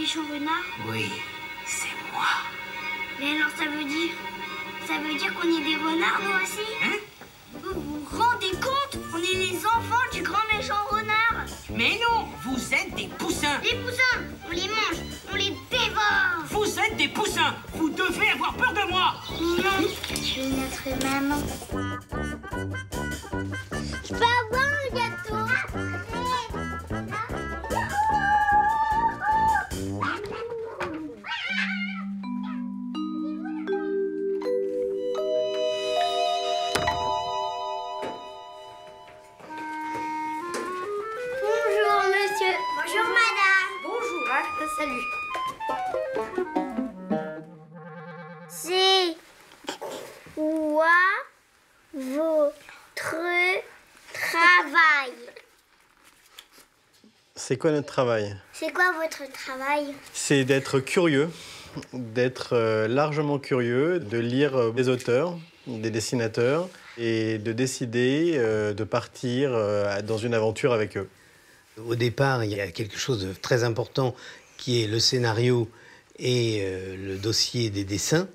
méchant renard? Oui, c'est moi. Mais alors ça veut dire qu'on est des renards nous aussi? Hein? Vous vous rendez compte? On est les enfants du grand méchant renard. Mais non, vous êtes des poussins. Les poussins, on les mange, on les dévore. Vous êtes des poussins. Vous devez avoir peur de moi. Mais non, je suis notre maman. Je peux avoir le gâteau? Bonjour monsieur, bonjour madame. Bonjour, hein, salut. C'est quoi votre travail? C'est quoi notre travail? C'est quoi votre travail? C'est d'être curieux, d'être largement curieux, de lire des auteurs, des dessinateurs et de décider de partir dans une aventure avec eux. Au départ, il y a quelque chose de très important qui est le scénario et le dossier des dessins.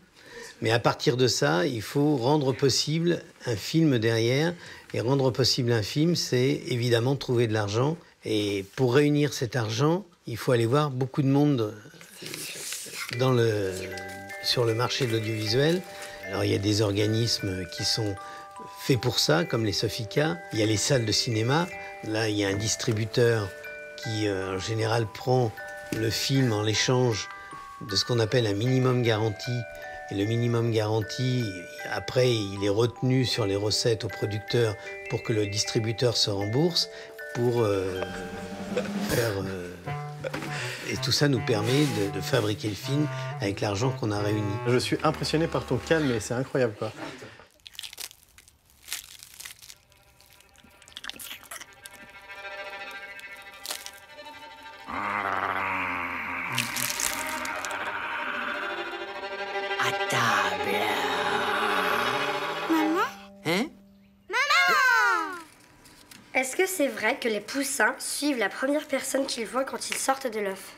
Mais à partir de ça, il faut rendre possible un film derrière. Et rendre possible un film, c'est évidemment trouver de l'argent. Et pour réunir cet argent, il faut aller voir beaucoup de monde sur le marché de l'audiovisuel. Alors il y a des organismes qui sont faits pour ça, comme les Sofica. Il y a les salles de cinéma. Là, il y a un distributeur qui, en général, prend le film en l'échange de ce qu'on appelle un minimum garanti. Et le minimum garanti, après, il est retenu sur les recettes au producteur pour que le distributeur se rembourse. Et tout ça nous permet de fabriquer le film avec l'argent qu'on a réuni. Je suis impressionné par ton calme et c'est incroyable, quoi. À table. Maman? Hein? Est-ce que c'est vrai que les poussins suivent la première personne qu'ils voient quand ils sortent de l'œuf?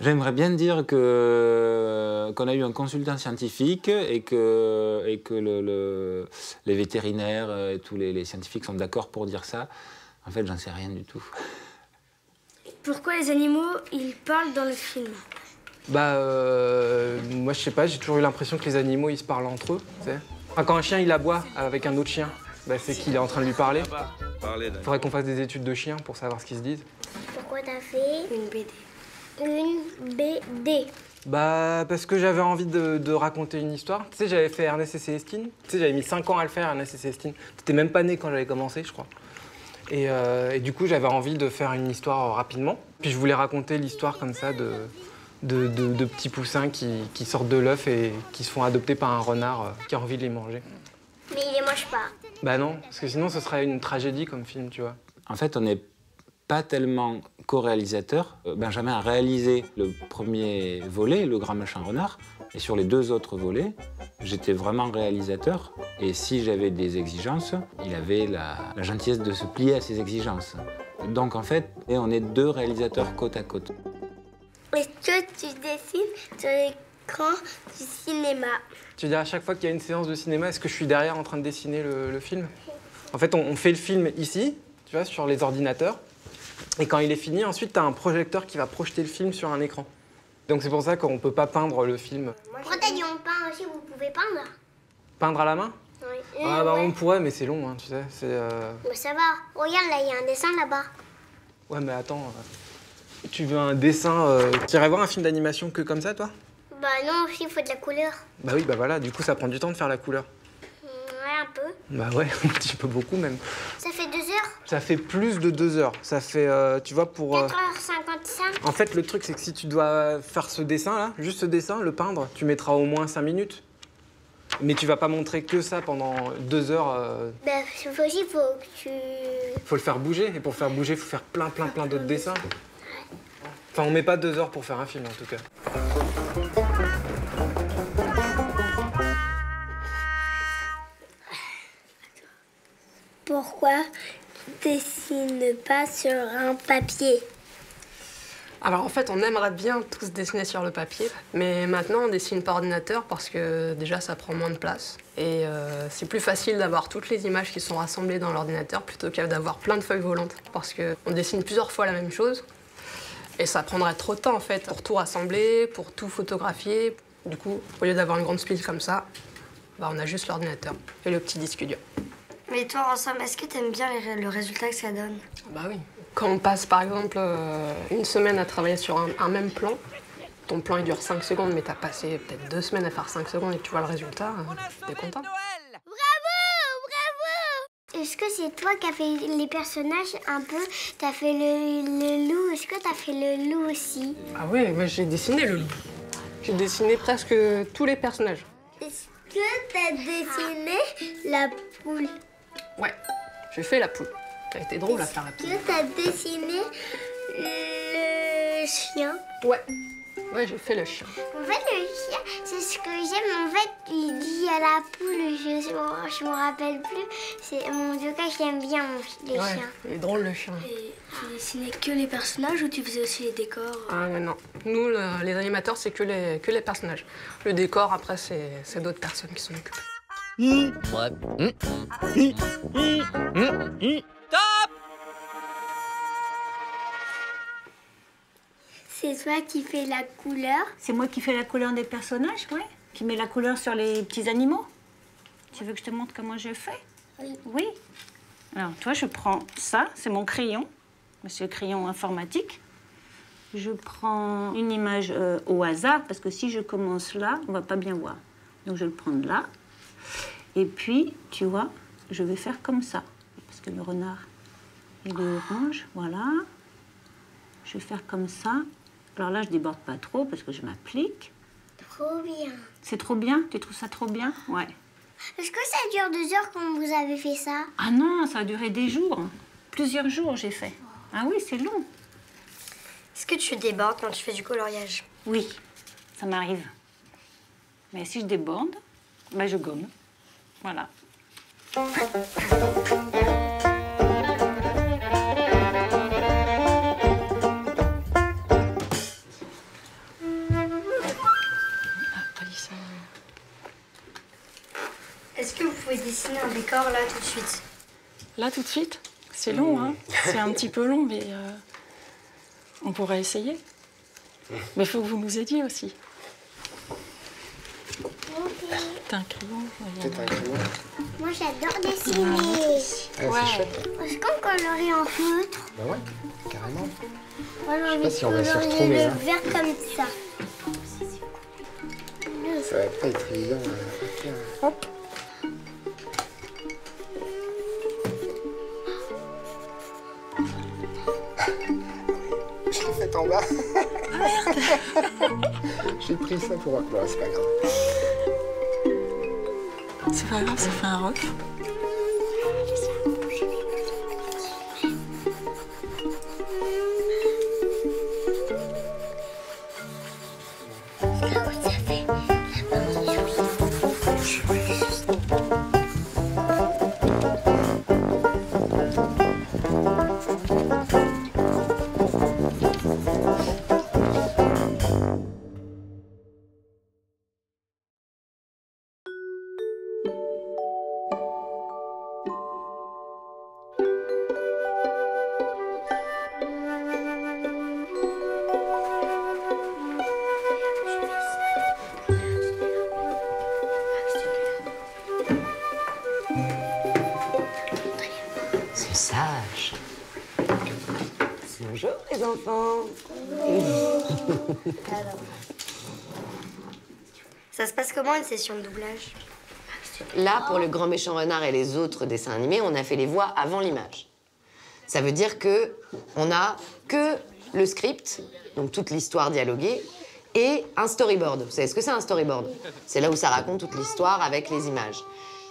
J'aimerais bien dire qu'on a eu un consultant scientifique et que les vétérinaires et tous les scientifiques sont d'accord pour dire ça. En fait, j'en sais rien du tout. Pourquoi les animaux, ils parlent dans le film? Moi je sais pas, j'ai toujours eu l'impression que les animaux ils se parlent entre eux, tu sais. Enfin, quand un chien il aboie avec un autre chien, c'est qu'il est en train de lui parler. Faudrait qu'on fasse des études de chiens pour savoir ce qu'ils se disent. Pourquoi t'as fait Une BD. une BD? Parce que j'avais envie de raconter une histoire. Tu sais, j'avais fait Ernest et Célestine. Tu sais, j'avais mis 5 ans à le faire, Ernest et Célestine. T'étais même pas né quand j'avais commencé, je crois. Et du coup, j'avais envie de faire une histoire rapidement. Puis je voulais raconter l'histoire comme ça de petits poussins qui sortent de l'œuf et qui se font adopter par un renard qui a envie de les manger. Mais il les mange pas. Bah non, parce que sinon ce serait une tragédie comme film, tu vois. En fait, on n'est pas tellement co-réalisateur. Benjamin a réalisé le premier volet, Le Grand Méchant Renard, et sur les 2 autres volets, j'étais vraiment réalisateur. Et si j'avais des exigences, il avait la gentillesse de se plier à ces exigences. Donc en fait, on est 2 réalisateurs côte à côte. Est-ce que tu dessines sur l'écran du cinéma? Tu veux dire, à chaque fois qu'il y a une séance de cinéma, est-ce que je suis derrière en train de dessiner le film? En fait, on fait le film ici, tu vois, sur les ordinateurs. Et quand il est fini, ensuite, tu as un projecteur qui va projeter le film sur un écran. Donc c'est pour ça qu'on ne peut pas peindre le film. Pourquoi t'as dit on peint aussi? Vous pouvez peindre? Peindre à la main? Oui. On pourrait, mais c'est long, hein, tu sais. Mais ça va. Regarde, là, il y a un dessin là-bas. Ouais, mais attends. Tu veux un dessin... Tu irais voir un film d'animation que comme ça, toi? Bah non, aussi, il faut de la couleur. Bah oui, bah voilà, du coup, ça prend du temps de faire la couleur. Ouais, un peu. Bah ouais, un petit peu beaucoup même. Ça fait 2 heures? Ça fait plus de 2 heures. Ça fait, tu vois, pour... 4h55. En fait, le truc, c'est que si tu dois faire ce dessin-là, juste ce dessin, le peindre, tu mettras au moins 5 minutes. Mais tu vas pas montrer que ça pendant 2 heures. Bah, aussi, faut que tu... Faut le faire bouger. Et pour faire bouger, faut faire plein d'autres dessins. Enfin, on met pas 2 heures pour faire un film, en tout cas. Pourquoi tu dessines pas sur un papier? Alors en fait, on aimerait bien tous dessiner sur le papier, mais maintenant on dessine par ordinateur parce que déjà ça prend moins de place. Et c'est plus facile d'avoir toutes les images qui sont rassemblées dans l'ordinateur plutôt que d'avoir plein de feuilles volantes. Parce qu'on dessine plusieurs fois la même chose et ça prendrait trop de temps en fait pour tout rassembler, pour tout photographier. Du coup, au lieu d'avoir une grande pile comme ça, bah, on a juste l'ordinateur et le petit disque dur. Mais toi, ensemble, est-ce que t'aimes bien le résultat que ça donne? Bah oui. Quand on passe par exemple une semaine à travailler sur un même plan, ton plan il dure 5 secondes, mais t'as passé peut-être 2 semaines à faire 5 secondes et tu vois le résultat, t'es content. Bravo! Est-ce que c'est toi qui as fait les personnages un peu? T'as fait le loup, est-ce que t'as fait le loup aussi? Ah oui, moi j'ai dessiné le loup. J'ai dessiné presque tous les personnages. Est-ce que t'as dessiné la poule? Ouais, j'ai fait la poule. Ça a été drôle à faire la poule. Est-ce que t'as dessiné le chien? Ouais, j'ai fait le chien. En fait, le chien, c'est ce que j'aime. En fait, il dit à la poule, je me rappelle plus. En tout cas, j'aime bien les chiens. Il est drôle le chien. Et tu dessinais que les personnages ou tu faisais aussi les décors? Ah mais non, nous les animateurs c'est que les personnages. Le décor après c'est d'autres personnes qui s'en occupent. C'est toi qui fais la couleur? C'est moi qui fais la couleur des personnages, ouais. Qui met la couleur sur les petits animaux. Tu veux que je te montre comment je fais? Oui. Oui. Alors, toi, je prends ça, c'est mon crayon. C'est le crayon informatique. Je prends une image au hasard, parce que si je commence là, on va pas bien voir. Donc, je vais le prendre là. Et puis, tu vois, je vais faire comme ça. Parce que le renard, il est orange, voilà. Je vais faire comme ça. Alors là, je déborde pas trop parce que je m'applique. Trop bien. C'est trop bien? Tu trouves ça trop bien? Ouais. Est-ce que ça dure 2 heures quand vous avez fait ça? Ah non, ça a duré des jours. Plusieurs jours, j'ai fait. Ah oui, c'est long. Est-ce que tu débordes quand tu fais du coloriage? Oui, ça m'arrive. Mais si je déborde, bah je gomme. Voilà. Est-ce que vous pouvez dessiner un décor là tout de suite? Là tout de suite? C'est long, hein? C'est un petit peu long, mais on pourrait essayer. Mais il faut que vous nous aidiez aussi. T'as un crayon? Peut-être un crayon. Moi j'adore dessiner. Ouais. Est-ce qu'on colorie en feutre? Bah ouais, carrément. Moi j'ai envie pas si de on va s'y colorier retrouver, le hein. vert comme ça. Ça va pas être évident à faire. Hop. Je l'ai fait en bas. Ah merde. J'ai pris ça pour... Bon, c'est pas grave. C'est pas grave, ça fait un roc. Sage. Bonjour les enfants. Ça se passe comment une session de doublage? Là, pour le Grand Méchant Renard et les autres dessins animés, on a fait les voix avant l'image. Ça veut dire que on a que le script, donc toute l'histoire dialoguée, et un storyboard. Vous savez ce que c'est un storyboard? C'est là où ça raconte toute l'histoire avec les images.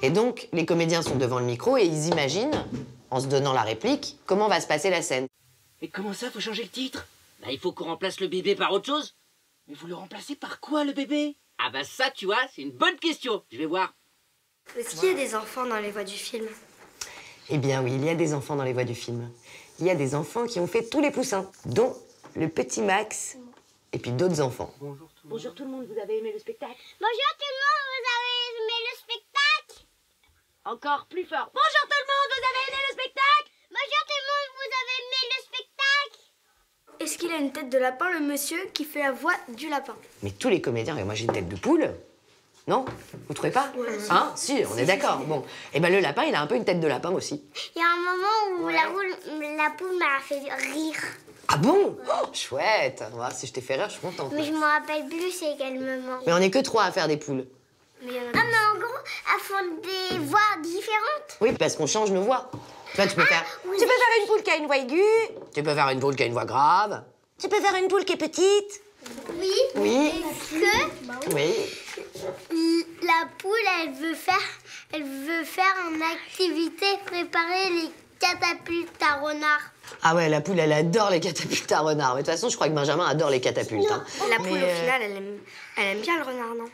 Et donc, les comédiens sont devant le micro et ils imaginent, en se donnant la réplique, comment va se passer la scène. Mais comment ça, faut changer le titre? Bah, il faut qu'on remplace le bébé par autre chose. Mais vous le remplacez par quoi, le bébé? Ah bah ça, tu vois, c'est une bonne question. Je vais voir. Est-ce qu'il y a des enfants dans les voix du film? Eh bien oui, il y a des enfants dans les voix du film. Il y a des enfants qui ont fait tous les poussins, dont le petit Max et puis d'autres enfants. Bonjour tout le monde, vous avez aimé le spectacle? Bonjour tout le monde, vous avez aimé le spectacle? Encore plus fort. Bonjour tout le monde, vous avez aimé le spectacle? Bonjour tout le monde, vous avez aimé le spectacle? Est-ce qu'il a une tête de lapin, le monsieur qui fait la voix du lapin? Mais tous les comédiens, mais moi j'ai une tête de poule. Non? Vous trouvez pas? Hein? Si, on est d'accord. Bon. Et ben le lapin, il a un peu une tête de lapin aussi. Il y a un moment où la poule m'a fait rire. Ah bon? Oh, chouette. Voilà, si je t'ai fait rire, je suis contente. Mais je me rappelle plus c'est quel moment. Mais on n'est que 3 à faire des poules. Ah mais en gros, elles font des voix différentes. Oui, parce qu'on change nos voix. Tu vois, tu peux faire une poule qui a une voix aiguë, tu peux faire une poule qui a une voix grave, tu peux faire une poule qui est petite. Oui. Oui. Est-ce que Oui. la poule, elle veut faire une activité, préparer les catapultes à renard. Ah ouais, la poule, elle adore les catapultes à renard. Mais de toute façon, je crois que Benjamin adore les catapultes. Hein. La poule, au final, elle aime bien le renard, non?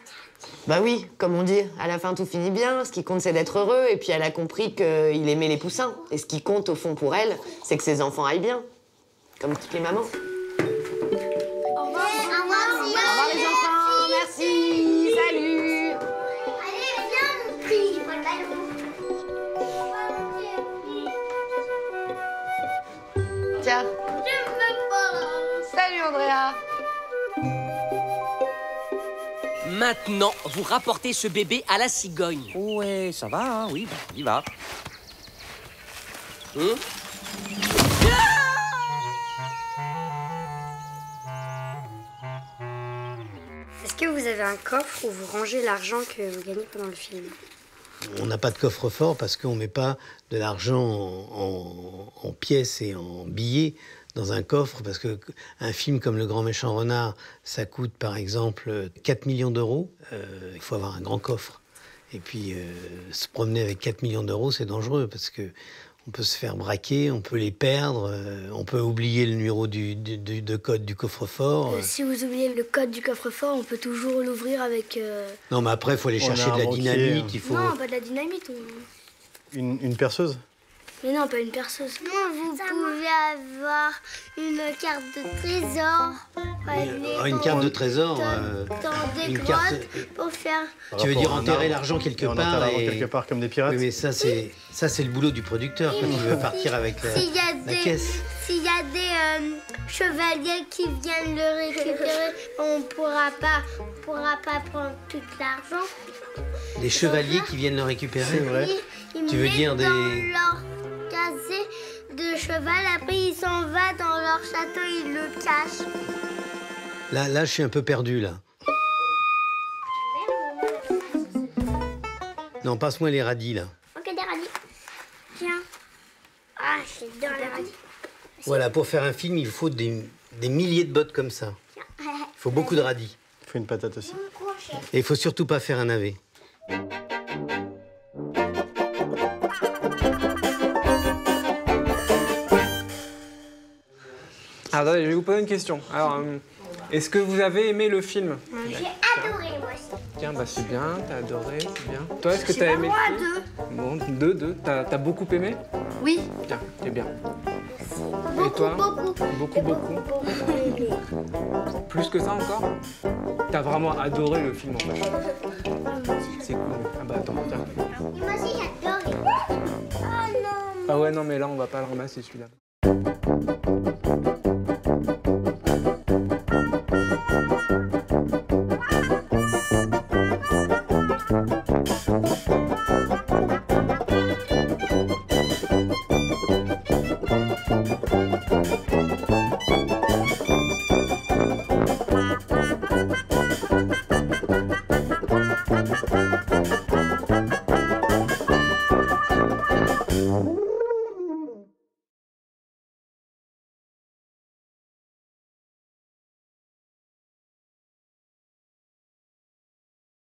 Bah oui, comme on dit, à la fin tout finit bien. Ce qui compte, c'est d'être heureux. Et puis elle a compris qu'il aimait les poussins. Et ce qui compte, au fond, pour elle, c'est que ses enfants aillent bien. Comme toutes les mamans. Au revoir. Au revoir les enfants, merci. Salut. Allez, viens, mon petit, je prends le ballon. Tiens. Je veux pas. Salut Andrea. Maintenant, vous rapportez ce bébé à la cigogne. Ouais, ça va, hein, oui, on y va. Est-ce que vous avez un coffre où vous rangez l'argent que vous gagnez pendant le film? On n'a pas de coffre-fort parce qu'on ne met pas de l'argent en pièces et en billets dans un coffre, parce qu'un film comme Le Grand Méchant Renard, ça coûte par exemple 4 millions d'euros. Il faut avoir un grand coffre. Et puis se promener avec 4 millions d'euros, c'est dangereux parce que on peut se faire braquer, on peut les perdre, on peut oublier le numéro de code du coffre-fort. Si vous oubliez le code du coffre-fort, on peut toujours l'ouvrir avec... Non, mais après, il faut aller chercher de la dynamite. Il faut... Non, pas de la dynamite. Une perceuse? Mais non, pas une perceuse. Vous pouvez avoir une carte de trésor. Une carte de trésor. Dans des une grottes carte... pour faire... Tu veux dire enterrer l'argent quelque part quelque part comme des pirates? Oui, mais ça c'est le boulot du producteur quand il veut partir avec la caisse. S'il y a des chevaliers qui viennent le récupérer, on pourra pas prendre tout l'argent. Les chevaliers qui viennent le récupérer? C'est vrai. Tu veux dire des... dans leur casier de cheval, après ils s'en vont dans leur château, ils le cachent. Là, je suis un peu perdu, là. Non, passe-moi les radis, là. Ok, des radis. Tiens. Ah, j'adore les radis. Voilà, pour faire un film, il faut des milliers de bottes comme ça. Il faut beaucoup de radis. Il faut une patate aussi. Et il faut surtout pas faire un navet. Alors, je vais vous poser une question. Alors, est-ce que vous avez aimé le film? J'ai adoré, moi aussi. Tiens, bah c'est bien, t'as adoré, c'est bien. Toi, est-ce que t'as aimé le film? Bon, deux. T'as beaucoup aimé? Oui. Tiens, c'est bien. Beaucoup, Et toi? beaucoup. Plus que ça encore? T'as vraiment adoré le film, en fait. C'est cool. Ah bah attends, tiens. Moi aussi, j'adore. Oh non. Ah ouais, non, mais là, on va pas le ramasser, celui-là.